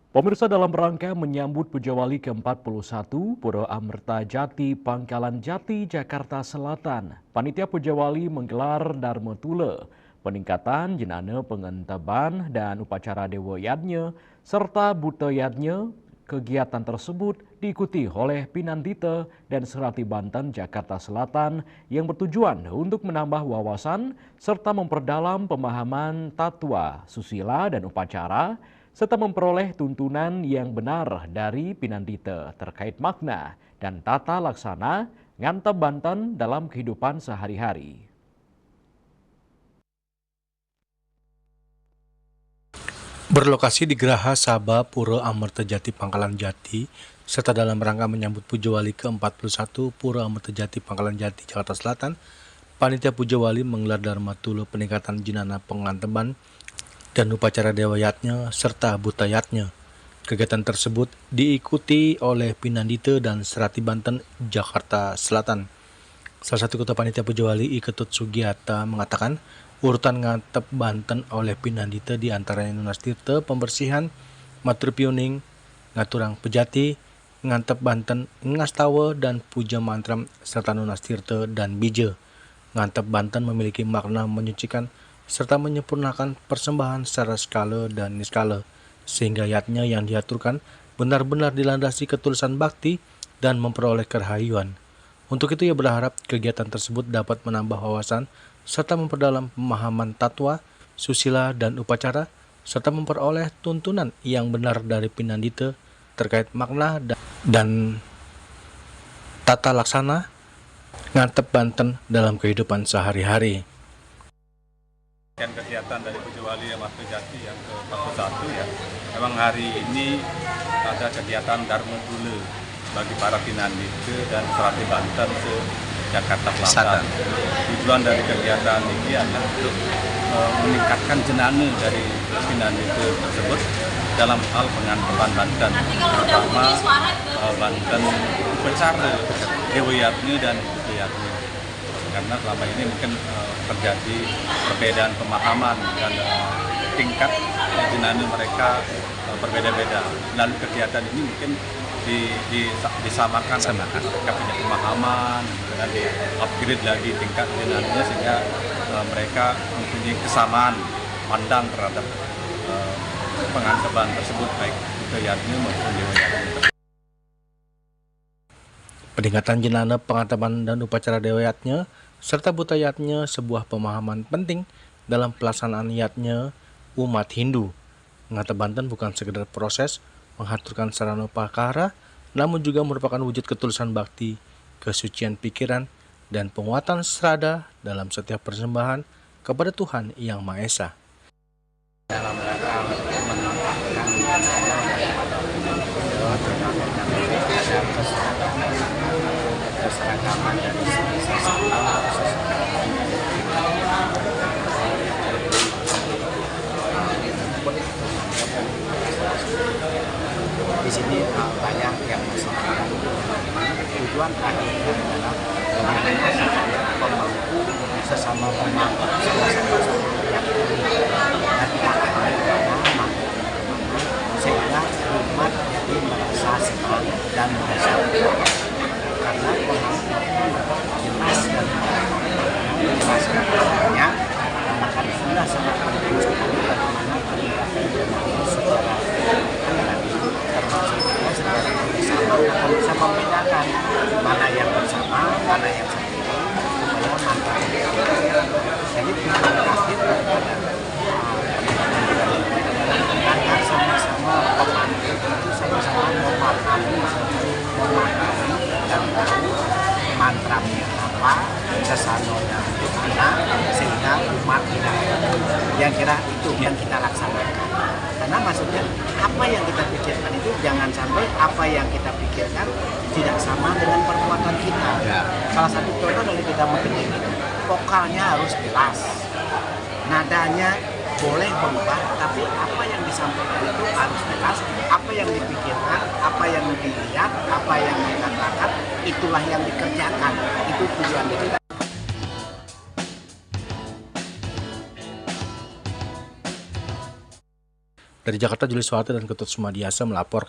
Pemirsa, dalam rangka menyambut Puja Wali ke-41 Pura Amerta Jati Pangkalan Jati Jakarta Selatan, Panitia Puja Wali menggelar Dharma Tula, peningkatan jenana pengentaban dan upacara Dewa Yadnya serta Buta Yadnya. Kegiatan tersebut diikuti oleh Pinandita dan Serati Banten Jakarta Selatan yang bertujuan untuk menambah wawasan serta memperdalam pemahaman tatwa, susila dan upacara serta memperoleh tuntunan yang benar dari Pinandita terkait makna dan tata laksana ngantep Banten dalam kehidupan sehari-hari. Berlokasi di Geraha Sabha Pura Amerta Jati Pangkalan Jati, serta dalam rangka menyambut Puja Wali ke-41 Pura Amerta Jati Pangkalan Jati Jakarta Selatan, Panitia Puja Wali menggelar Dharma Tula peningkatan jenana penganteban dan upacara Dewa Yatnya serta Buta Yatnya. Kegiatan tersebut diikuti oleh Pinandita dan Serati Banten Jakarta Selatan. Salah satu ketua panitia Puja Wali, I Ketut Sugiyata, mengatakan urutan ngantep Banten oleh Pinandita diantaranya Nunas Tirta, pembersihan, matur piuning, ngaturang pejati, ngantep Banten, ngastawa, dan puja mantram, serta Nunas Tirta dan bija. Ngantep Banten memiliki makna menyucikan serta menyempurnakan persembahan secara skala dan niskala, sehingga yatnya yang diaturkan benar-benar dilandasi ketulusan bakti dan memperoleh kerahayuan. Untuk itu ia berharap kegiatan tersebut dapat menambah wawasan serta memperdalam pemahaman tatwa, susila, dan upacara, serta memperoleh tuntunan yang benar dari Pinandita terkait makna dan tata laksana ngantep Banten dalam kehidupan sehari-hari. Kegiatan dari Puja Wali Amerta Jati yang ke-41 ya, memang hari ini ada kegiatan Dharma Tula bagi para Pinandita dan Serati Banten se Jakarta Selatan. Tujuan dari kegiatan ini adalah untuk meningkatkan jenana dari Pinandita tersebut dalam hal penganteban Banten, terutama Banten upacara Dewa Yatnya dan Buta Yatnya. Karena selama ini mungkin terjadi perbedaan pemahaman dan tingkat jenana mereka berbeda-beda. Lalu kegiatan ini mungkin disamakan, mereka punya pemahaman dan di-upgrade lagi tingkat jenananya sehingga mereka mempunyai kesamaan pandang terhadap penganteban tersebut, baik Buta Yatnya maupun Dewa Yatnya. Peningkatan jenana penganteban dan upacara Dewa Yatnya serta Buta Yatnya sebuah pemahaman penting dalam pelaksanaan yatnya umat Hindu. Ngantep Banten bukan sekedar proses menghaturkan sarana upakara, namun juga merupakan wujud ketulusan bakti, kesucian pikiran, dan penguatan serada dalam setiap persembahan kepada Tuhan Yang Maha Esa. Dalam rangka meningkatkan keseragaman dari sisi di sini banyak yang masyarakat. Tujuan akhirnya adalah bagaimana supaya pemangku sesama pemangku sama-sama yang dan sehingga umat jadi merasa senang dan merasa karena jelas dan menjelaskan adanya akan sudah sangat penting sekali bagaimana pendidikan secara termasuk secara bersama akan bisa membedakan mana yang bersama, mana yang sendiri supaya manfaat jadi tujuan akhir daripada agar sama-sama pemandu itu sama-sama memahami dan tahu mantranya apa, sesanonya bagaimana sehingga umat tidak yang kira itu yang kita laksanakan. Karena maksudnya apa yang kita pikirkan itu jangan sampai apa yang kita pikirkan tidak sama dengan perbuatan kita. Salah satu contoh dari kita mendidik itu vokalnya harus jelas, nadanya boleh berubah, tapi apa yang disampaikan itu harus jelas, apa yang dipikirkan, apa yang dilihat, apa yang dikatakan, itulah yang dikerjakan. Itu tujuan kita. Dari Jakarta, Julius Suwarte dan Ketut Sumadiasa melapor.